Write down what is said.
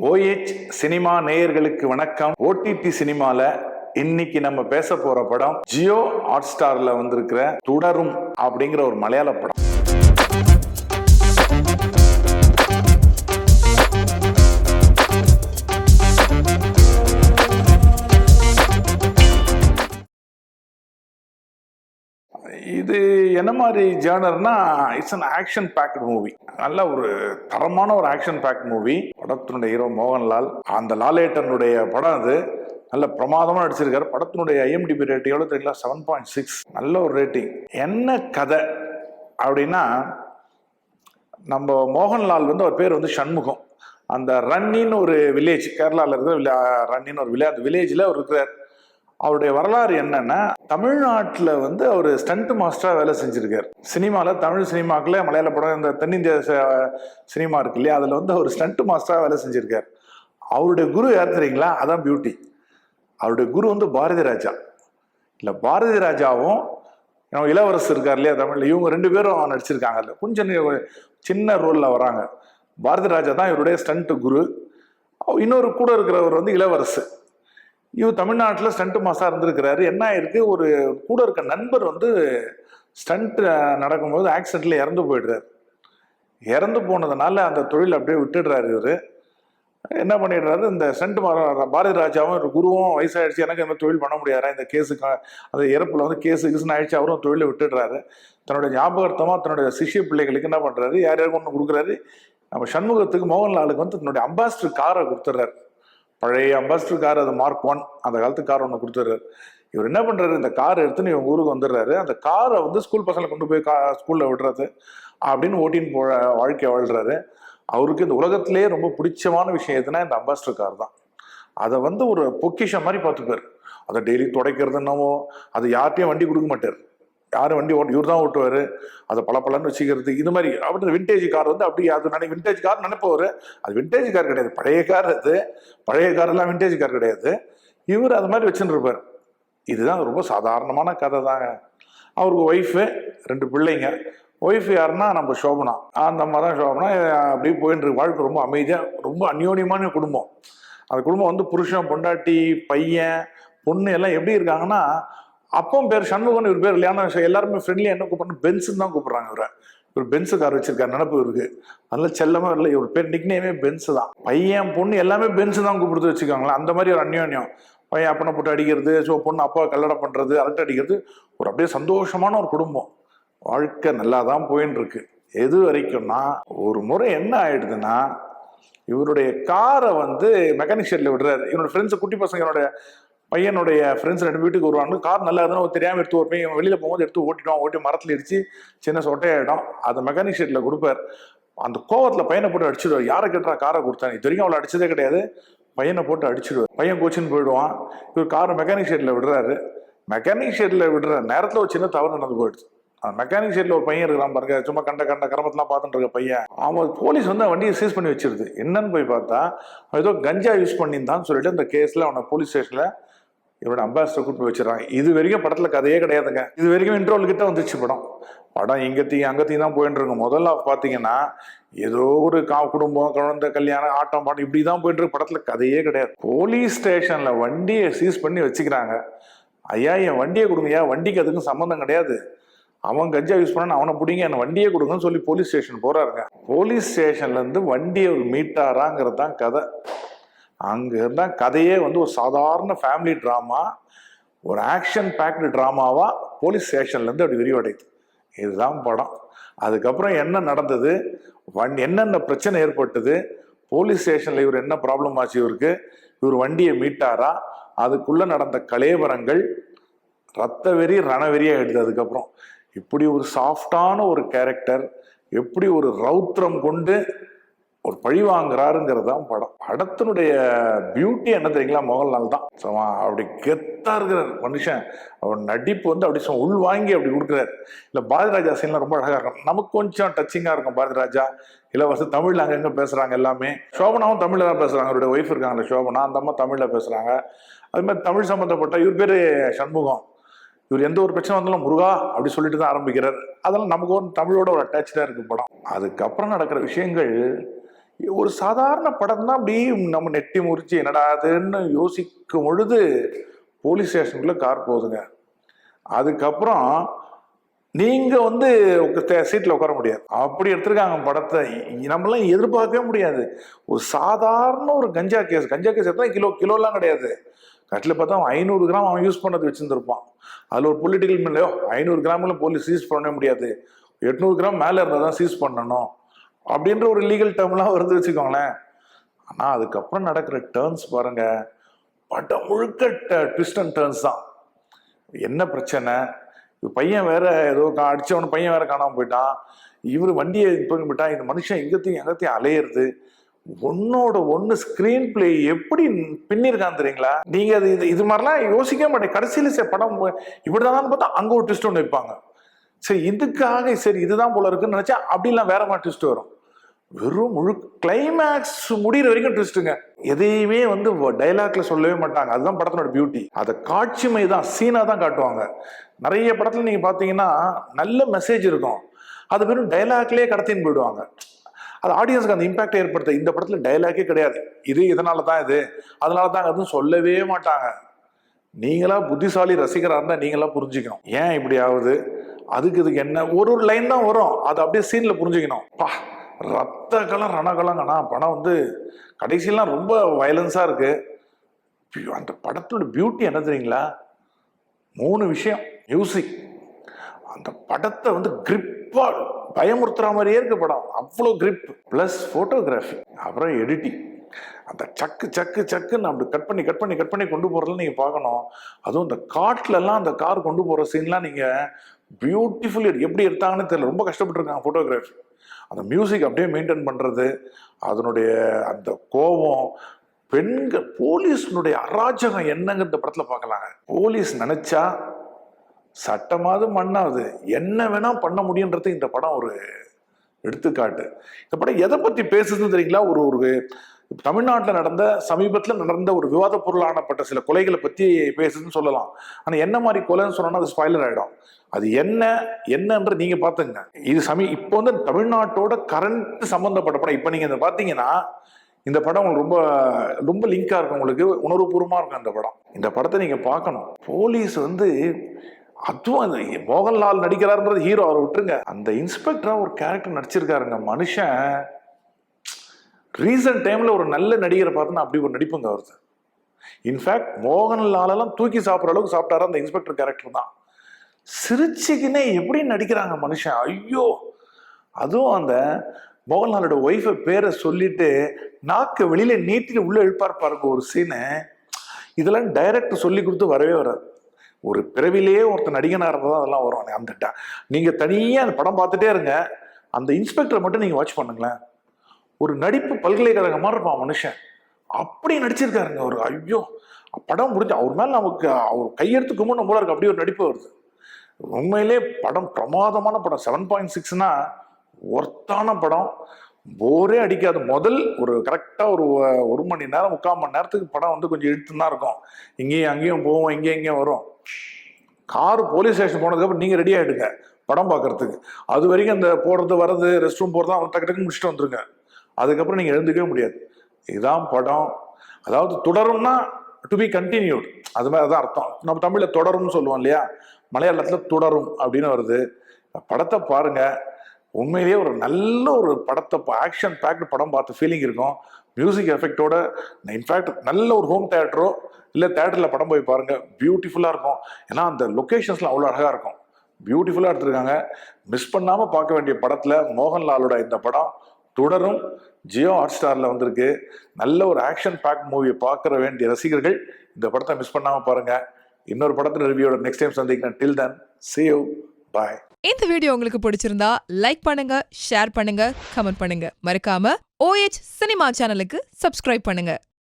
OH cinema நேயர்களுக்கு வணக்கம். OTT சினிமால இன்னைக்கு நம்ம பேச போற படம் ஜியோ ஹாட் ஸ்டார்ல வந்திருக்கிற தொடரும் அப்படிங்கிற ஒரு மலையாள படம். இது என்ன மாதிரி ஜேர்னர்னா, it's an action packed movie. நல்ல ஒரு தரமான ஒரு ஆக்ஷன் பேக்டு மூவி. படத்தினுடைய ஹீரோ மோகன்லால். அந்த லாலேட்டனுடைய படம் அது. நல்ல பிரமாதமா நடிச்சிருக்காரு. படத்தினுடைய IMDb ரேட் எவ்வளவு தெரியல, 7.6. நல்ல ஒரு ரேட்டிங். என்ன கதை அப்படின்னா, நம்ம மோகன்லால் அவர் பேர் சண்முகம். அந்த ரன்னின்னு ஒரு வில்லேஜ், கேரளாவில் இருக்கிற ரன்னின்னு ஒரு வில்லேஜ், அந்த வில்லேஜில் அவர் இருக்கிறார். அவருடைய வரலாறு என்னன்னா, தமிழ்நாட்டில் அவர் ஸ்டண்ட் மாஸ்டராக வேலை செஞ்சிருக்காரு. சினிமாவில், தமிழ் சினிமாக்குள்ள மலையாள படம், இந்த தென்னிந்திய சினிமா இருக்கு இல்லையா, அதில் அவர் ஸ்டண்ட் மாஸ்டராக வேலை செஞ்சிருக்காரு. அவருடைய குரு யார் தெரியுங்களா? அதான் பியூட்டி. அவருடைய குரு பாரதி ராஜா. இல்லை, பாரதி ராஜாவும் இளவரசு இருக்கார் இல்லையா தமிழில், இவங்க ரெண்டு பேரும் நடிச்சிருக்காங்க. கொஞ்சம் சின்ன ரோலில் வராங்க. பாரதி ராஜா தான் இவருடைய ஸ்டண்ட் குரு. இன்னொரு கூட இருக்கிறவர் இளவரசு. இவர் தமிழ்நாட்டில் ஸ்டண்ட் மாஸ்டராக இருந்திருக்கிறாரு. என்ன ஆயிருக்கு, ஒரு கூட இருக்க நண்பர் ஸ்டண்ட் நடக்கும்போது ஆக்சிடென்ட்ல இறந்து போயிடுறாரு. இறந்து போனதுனால அந்த தொழில் அப்படியே விட்டுடுறாரு. இவர் என்ன பண்ணிடுறாரு, இந்த ஸ்டண்ட் பாரதி ராஜாவும் ஒரு குருவும் வயசாயிடுச்சு, எனக்கு இந்த தொழில் பண்ண முடியாதா, இந்த கேஸுக்கு அந்த இறப்புல கேஸுன்னு ஆயிடுச்சு, அவரும் தொழிலை விட்டுடுறாரு. தன்னுடைய ஞாபகார்த்தமாக தன்னுடைய சிஷ்ய பிள்ளைகளுக்கு என்ன பண்ணுறாரு, யார் யாருக்கு ஒன்று கொடுக்குறாரு. நம்ம சண்முகத்துக்கு, மோகன்லாலுக்கு தன்னுடைய அம்பாசிடர் காரை கொடுத்துட்றாரு. பழைய அம்பாசிடர் கார், அது Mark 1, அந்த காலத்து கார் ஒன்று கொடுத்துட்றாரு. இவர் என்ன பண்ணுறாரு, இந்த கார் எடுத்துன்னு இவங்க ஊருக்கு வந்துடுறாரு. அந்த காரை ஸ்கூல் பசங்களை கொண்டு போய் ஸ்கூலில் விடுறது அப்படின்னு ஓட்டின்னு வாழ்க்கை வாழ்றாரு. அவருக்கு இந்த உலகத்திலேயே ரொம்ப பிடிச்சமான விஷயம் எதுனா இந்த அம்பாசிடர் கார் தான். அதை ஒரு பொக்கிஷம் மாதிரி பார்த்துப்பார். அதை டெய்லி துடைக்கிறது என்னவோ, அது யார்ட்டையும் வண்டி கொடுக்க மாட்டார். யாரும் வண்டி இவர் தான் ஓட்டுவார். அதை பலன்னு வச்சுக்கிறது, இது மாதிரி. அப்படி விண்டேஜ் கார் அப்படி அது விண்டேஜ் கார் நினைப்பவர். அது விண்டேஜ் கார் கிடையாது, பழைய கார். அது பழைய காரெல்லாம் விண்டேஜ் கார் கிடையாது. இவர் அது மாதிரி வச்சுட்டு இருப்பார். இதுதான் ரொம்ப சாதாரணமான கதை தாங்க. அவருக்கு ஒய்ஃபு, 2 பிள்ளைங்க. ஒய்ஃப் யாருன்னா நம்ம சோபனா. அந்த அம்மா தான் சோபனா. அப்படி போயிட்டு இருக்கு வாழ்க்கை. ரொம்ப அமைதியாக, ரொம்ப அந்யோன்யமான குடும்பம். அந்த குடும்பம் புருஷன், பொண்டாட்டி, பையன், பொண்ணு எல்லாம் எப்படி இருக்காங்கன்னா, அப்பவும் பேர் சண்முகன், இவர் பேர் இல்லையா, எல்லாருமே ஃப்ரெண்ட்லியா என்ன கூப்பிடணும், பென்ஸுன்னு தான் கூப்பிடுறாங்க. இவர் பென்ஸு கார் வச்சிருக்காரு, நினப்பு இருக்கு. அதனால செல்லமா இல்லை, இவர் பேர் நிக்னேமே பென்ஸு தான். பையன் பொண்ணு எல்லாமே பென்ஸு தான் கூப்பிடுறது வச்சுக்காங்களா. அந்த மாதிரி ஒரு அந்யோன்யம். பையன் அப்பனை போட்டு அடிக்கிறது, பொண்ணு அப்பாவை கல்லடை பண்றது, அரட்டை அடிக்கிறது, ஒரு அப்படியே சந்தோஷமான ஒரு குடும்பம். வாழ்க்கை நல்லா தான் போயின்னு இருக்கு. எது வரைக்கும்னா, ஒரு முறை என்ன ஆயிடுதுன்னா, இவருடைய காரை மெக்கானிக் ஷெட்ல விடுறாரு. இவனோட ஃப்ரெண்ட்ஸ், குட்டி பசங்க, பையனுடைய ஃப்ரெண்ட்ஸ் 2 வீட்டுக்கு வருவாங்க. கார் நல்லா இருந்தாலும் தெரியாமல் எடுத்து ஒரு பையன் வெளியில் போகும்போது எடுத்து ஓட்டிடுவான். ஓட்டி மரத்தில் இடிச்சு சின்ன சொட்டையாயிடும். அதை மெக்கானிக் ஷெட்ல கொடுப்பார். அந்த கோவத்தில் பையனை போட்டு அடிச்சிடுவார். யாரை கேட்டா காரை கொடுத்தாங்க, இது வரைக்கும் அவளை அடிச்சதே கிடையாது. பையனை போட்டு அடிச்சிடுவார். பையன் கோச்சின்னு போயிடுவான். இவர் காரை மெக்கானிக் ஷெட்ல விடுறாரு. மெக்கானிக் ஷெட்ல விடுற நேரத்தில் ஒரு சின்ன தவறு நடந்து போயிடுச்சு. மெக்கானிக் ஷெட்ல ஒரு பையன் இருக்கிறான் பாருங்க, சும்மா கண்ட கரமத்தெல்லாம் பார்த்துட்டு இருக்க பையன். அவன் போலீஸ் வண்டியை சீஸ் பண்ணி வச்சிருது. என்னன்னு போய் பார்த்தா, ஏதோ கஞ்சா யூஸ் பண்ணியிருந்தான்னு சொல்லிட்டு அந்த கேஸ்ல அவனை போலீஸ் ஸ்டேஷன்ல இவரோட அம்பாசிடர் கூட்டு வச்சிடறாங்க. இது வரைக்கும் படத்துல கதையே கிடையாதுங்க. இது வரைக்கும் இன்ட்ரோல் கிட்ட வந்துச்சு படம் இங்கத்தையும் அங்கத்தையும் தான் போயிட்டு இருக்கு. முதல்ல பாத்தீங்கன்னா ஏதோ ஒரு குடும்பம், குழந்தை, கல்யாணம், ஆட்டம், பாட்டம் இப்படிதான் போயிட்டு இருக்கு. படத்துல கதையே கிடையாது. போலீஸ் ஸ்டேஷன்ல வண்டியை சீஸ் பண்ணி வச்சுக்கிறாங்க. ஐயா, என் வண்டியை கொடுங்கய்யா, வண்டிக்கு அதுக்கும் சம்மந்தம் கிடையாது, அவன் கஞ்சா யூஸ் பண்ண, அவனை பிடிங்க, என் வண்டியை கொடுங்கன்னு சொல்லி போலீஸ் ஸ்டேஷன் போறாருங்க. போலீஸ் ஸ்டேஷன்ல இருந்து வண்டியை மீட்டாராங்கிறது தான் கதை. அங்க இருந்தா கதையே ஒரு சாதாரண ஃபேமிலி டிராமா, ஒரு ஆக்ஷன் பேக்டு டிராமாவா போலீஸ் ஸ்டேஷன்ல இருந்து அப்படி விரிவடையுது. இதுதான் படம். அதுக்கப்புறம் என்ன நடந்தது, என்னென்ன பிரச்சனை ஏற்பட்டது, போலீஸ் ஸ்டேஷன்ல இவர் என்ன ப்ராப்ளம் ஆச்சு, இவர் வண்டியை மீட்டாரா, அதுக்குள்ள நடந்த கலேபரங்கள், ரத்த வெறி ரணவெறியா எடுத்து, அதுக்கப்புறம் இப்படி ஒரு சாஃப்டான ஒரு கேரக்டர் எப்படி ஒரு ரௌத்ரம் கொண்டு ஒரு பழி வாங்குறாருங்கிறது தான் படம். படத்தினுடைய பியூட்டி என்ன தெரியுங்களா, மோகன்லால் தான். அப்படி கெத்தா இருக்கிற மனுஷன். அவர் நடிப்பு அப்படி உள் வாங்கி அப்படி கொடுக்குறாரு. இல்லை, பாரதி ராஜா சீன்லாம் ரொம்ப அழகா இருக்கும். நமக்கு கொஞ்சம் டச்சிங்கா இருக்கும். பாரதி ராஜா, இளவரசு தமிழ்ல அங்கங்க பேசுறாங்க எல்லாமே. சோபனாவும் தமிழ்ல தான் பேசுறாங்க. அவருடைய ஒய்ஃப் இருக்காங்கல்ல சோபனா, அந்த அம்மா தமிழ்ல பேசுறாங்க. அது மாதிரி தமிழ் சம்பந்தப்பட்ட, இவர் பேரு சண்முகம். இவர் எந்த ஒரு பிரச்சனை வந்தாலும் முருகா அப்படி சொல்லிட்டு தான் ஆரம்பிக்கிறார். அதெல்லாம் நமக்கு தமிழோட ஒரு அட்டாச்சா இருக்கு படம். அதுக்கப்புறம் நடக்கிற விஷயங்கள் ஒரு சாதாரண படம் தான் அப்படி நம்ம நெட்டி முறிச்சு என்னடா அதுன்னு யோசிக்கும் பொழுது போலீஸ் ஸ்டேஷனுக்குள்ள கார் போகுதுங்க. அதுக்கப்புறம் நீங்க வந்து சீட்ல உட்கார முடியாது, அப்படி எடுத்திருக்காங்க படத்தை. நம்மளாம் எதிர்பார்க்கவே முடியாது. ஒரு சாதாரண ஒரு கஞ்சா கேஸ் எத்தனை கிலோலாம் கிடையாது. கட்டில பார்த்தா அவன் 500 கிராம் அவன் யூஸ் பண்ணது வச்சிருந்துருப்பான். அதுல ஒரு பொலிட்டிக்கல் மில்லையோ 500 கிராம்ல போலீஸ் சீஸ் பண்ணவே முடியாது, 800 கிராம் மேல இருந்தா தான் சீஸ் பண்ணணும் அப்படின்ற ஒரு லீகல் டேர்ம்லாம் வருது வச்சுக்கோங்களேன். ஆனா அதுக்கப்புறம் நடக்கிற டேர்ன்ஸ் பாருங்க, படம் முழுக்க ட்விஸ்ட் அண்ட் டேர்ன்ஸ் தான். என்ன பிரச்சனை, பையன் வேற ஏதோ அடிச்சவன பையன் வேற காணாம போயிட்டான், இவர் வண்டியை தூங்கி போயிட்டான், இந்த மனுஷன் எங்கத்தையும் அலையிறது, ஒன்னோட ஒன்னு ஸ்கிரீன் பிளே எப்படி பின்னிருக்கான்னு தெரியுங்களா? நீங்க அது இது மாதிரிலாம் யோசிக்க மாட்டேன். கடைசியில படம் இப்படிதான் பார்த்தா அங்க ஒரு ட்விஸ்ட் ஒன்று வைப்பாங்க. சரி இதுக்காக சரி இதுதான் போல இருக்குன்னு நினைச்சா அப்படிலாம் வேற மாதிரி ட்விஸ்ட் வரும். வெறும் முழு கிளைமேக்ஸ் முடிகிற வரைக்கும் ட்விஸ்ட்டுங்க. எதையுமே வந்து டைலாக்ல சொல்லவே மாட்டாங்க. அதுதான் படத்தினோட பியூட்டி. அதை காட்சிமை தான், சீனா தான் காட்டுவாங்க. நிறைய படத்துல நீங்க பாத்தீங்கன்னா நல்ல மெசேஜ் இருக்கும், அது வெறும் டைலாக்லயே கடத்தின்னு போயிடுவாங்க. அது ஆடியன்ஸ்க்கு அந்த இம்பாக்ட் ஏற்படுத்த. இந்த படத்துல டைலாக்கே கிடையாது. இது இதனால தான் இது அதனால தான் அதுவும் சொல்லவே மாட்டாங்க. நீங்களா புத்திசாலி ரசிகராக இருந்தா நீங்களா புரிஞ்சுக்கணும் ஏன் இப்படி ஆகுது, இதுக்கு என்ன ஒரு லைன் தான் வரும், அது அப்படியே சீன்ல புரிஞ்சுக்கணும். ரத்த கலம் ரணகலங்கண்ணா படம் வந்து கடைசியெல்லாம் ரொம்ப வயலன்ஸா இருக்கு. அந்த படத்தோட பியூட்டி என்ன தெரியுங்களா? 3 விஷயம். மியூசிக், அந்த படத்தை வந்து கிரிப்பா பயமுறுத்துற மாதிரியே இருக்கு படம், அவ்வளோ கிரிப். பிளஸ் போட்டோகிராஃபி, அப்புறம் எடிட்டிங். அந்த சக்குன்னு அப்படி கட் பண்ணி கொண்டு போறதுல நீங்க பார்க்கணும். அதுவும் இந்த காட்டுல எல்லாம் அந்த கார் கொண்டு போற சீன்லாம் நீங்க பியூட்டிஃபுல்லி எப்படி எடுத்தாங்கன்னு தெரியல, ரொம்ப கஷ்டப்பட்டுருக்காங்க போட்டோகிராஃபி. அந்த மியூசிக் அப்படியே மெயின்டைன் பண்றது, அதனுடைய அந்த கோபம், பெண்கள், போலீஸ்னுடைய அராஜகம் என்னங்க இந்த படத்துல பார்க்கலாங்க. போலீஸ் நினைச்சா சட்டமாவது மண்ணாவது என்ன வேணா பண்ண முடியுன்றது இந்த படம் ஒரு எடுத்துக்காட்டு. இந்த படம் எதை பத்தி பேசுதுன்னு தெரியுங்களா? ஒரு தமிழ்நாட்டில் நடந்த சமீபத்தில் நடந்த ஒரு விவாத பொருளானப்பட்ட சில கொலைகளை பத்தி பேசுதுன்னு சொல்லலாம். ஆனா என்ன மாதிரி கொலைன்னு சொன்னா அது ஸ்பாயிலர் ஆயிடும். அது என்னன்ற நீங்க பாத்துங்க. இது இப்போ வந்து தமிழ்நாட்டோட கரண்ட் சம்பந்தப்பட்ட படம். இப்ப நீங்க பாத்தீங்கன்னா இந்த படம் உங்களுக்கு ரொம்ப ரொம்ப லிங்கா இருக்கும், உங்களுக்கு உணர்வுபூர்வமா இருக்கும் இந்த படம். இந்த படத்தை நீங்க பார்க்கணும். போலீஸ் வந்து அதுவும் மோகன்லால் நடிக்கிறாருன்றது ஹீரோ, அவரை விட்டுருங்க. அந்த இன்ஸ்பெக்டரா ஒரு கேரக்டர் நடிச்சிருக்காருங்க மனுஷன். ரீசன்ட் டைம்ல ஒரு நல்ல நடிகரை பார்த்தோன்னா அப்படி ஒரு நடிப்புங்க வருது. இன்ஃபேக்ட் மோகன்லாலெல்லாம் தூக்கி சாப்பிட்ற அளவுக்கு சாப்பிட்டாரு அந்த இன்ஸ்பெக்டர் கேரக்டர் தான். சிரிச்சுக்கினே எப்படி நடிக்கிறாங்க மனுஷன், ஐயோ. அதுவும் அந்த மோகன்லாலோட ஒய்ஃபை பேரை சொல்லிட்டு நாக்கு வெளியில நீட்டில உள்ள இழுப்பார் பாருங்க ஒரு சீனு. இதெல்லாம் டைரக்டர் சொல்லி கொடுத்து வரவே வராது. ஒரு பிறவிலேயே ஒருத்தர் நடிகனா இருந்ததான் அதெல்லாம் வரும். அந்த நீங்க தனியா அந்த படம் பார்த்துட்டே இருங்க, அந்த இன்ஸ்பெக்டரை மட்டும் நீங்க வாட்ச் பண்ணுங்களேன். ஒரு நடிப்பு பல்கலைக்கழகம் மாதிரி இருப்பான் மனுஷன், அப்படி நடிச்சிருக்காருங்க ஒரு. ஐயோ, படம் முடிஞ்சு அவர் மேல நமக்கு அவர் கையெடுத்து கும்பிடணும் போல இருக்கு, அப்படி ஒரு நடிப்பு வருது. உண்மையிலே படம் பிரமாதமான படம். 7.6னா ஒர்த்தான படம், போரே அடிக்காது. முதல் ஒரு கரெக்டா ஒரு மணி நேரம் 3/4 மணி நேரத்துக்கு படம் வந்து கொஞ்சம் இழுத்து தான் இருக்கும். இங்கேயும் அங்கேயும் போவோம், இங்கேயும் வரும். கார் போலீஸ் ஸ்டேஷன் போனதுக்கப்புறம் நீங்க ரெடி ஆயிடுங்க படம் பார்க்கறதுக்கு. அது வரைக்கும் அந்த போறது வர்றது ரெஸ்ட் ரூம் போறது அவன் டக்கு முடிச்சுட்டு வந்துருங்க. அதுக்கப்புறம் நீங்க எழுந்துக்கவே முடியாது. இதுதான் படம். அதாவது தொடரும்னா டு பி கண்டினியூட், அது மாதிரி தான் அர்த்தம். நம்ம தமிழ்ல தொடரும்னு சொல்லுவோம் இல்லையா, மலையாளத்துல தொடரும் அப்படின்னு வருது. படத்தை பாருங்க, உண்மையிலேயே ஒரு நல்ல ஒரு படத்தை, ஆக்ஷன் பேக்டு படம் பார்த்த ஃபீலிங் இருக்கும். மியூசிக் எஃபெக்டோட. இன்ஃபேக்ட் நல்ல ஒரு ஹோம் தியேட்டரோ இல்லை தியேட்டரில் படம் போய் பாருங்க, பியூட்டிஃபுல்லாக இருக்கும். ஏன்னா அந்த லொக்கேஷன்ஸ்லாம் அவ்வளோ அழகாக இருக்கும், பியூட்டிஃபுல்லாக எடுத்திருக்காங்க. மிஸ் பண்ணாமல் பார்க்க வேண்டிய படத்தில் மோகன்லாலோட இந்த படம் தொடரும். ஜியோ ஹாட்ஸ்டாரில் வந்திருக்கு. நல்ல ஒரு ஆக்ஷன் பேக் மூவியை பார்க்குற வேண்டிய ரசிகர்கள் இந்த படத்தை மிஸ் பண்ணாமல் பாருங்க. இன்னொரு படத்தில் ரிவ்யூவோட நெக்ஸ்ட் டைம் சந்திக்கிறேன். டில் தென், see you, bye. இந்த வீடியோ உங்களுக்கு பிடிச்சிருந்தா லைக் பண்ணுங்க, ஷேர் பண்ணுங்க, கமெண்ட் பண்ணுங்க. மறக்காம OH சினிமா சேனலுக்கு சப்ஸ்கிரைப் பண்ணுங்க.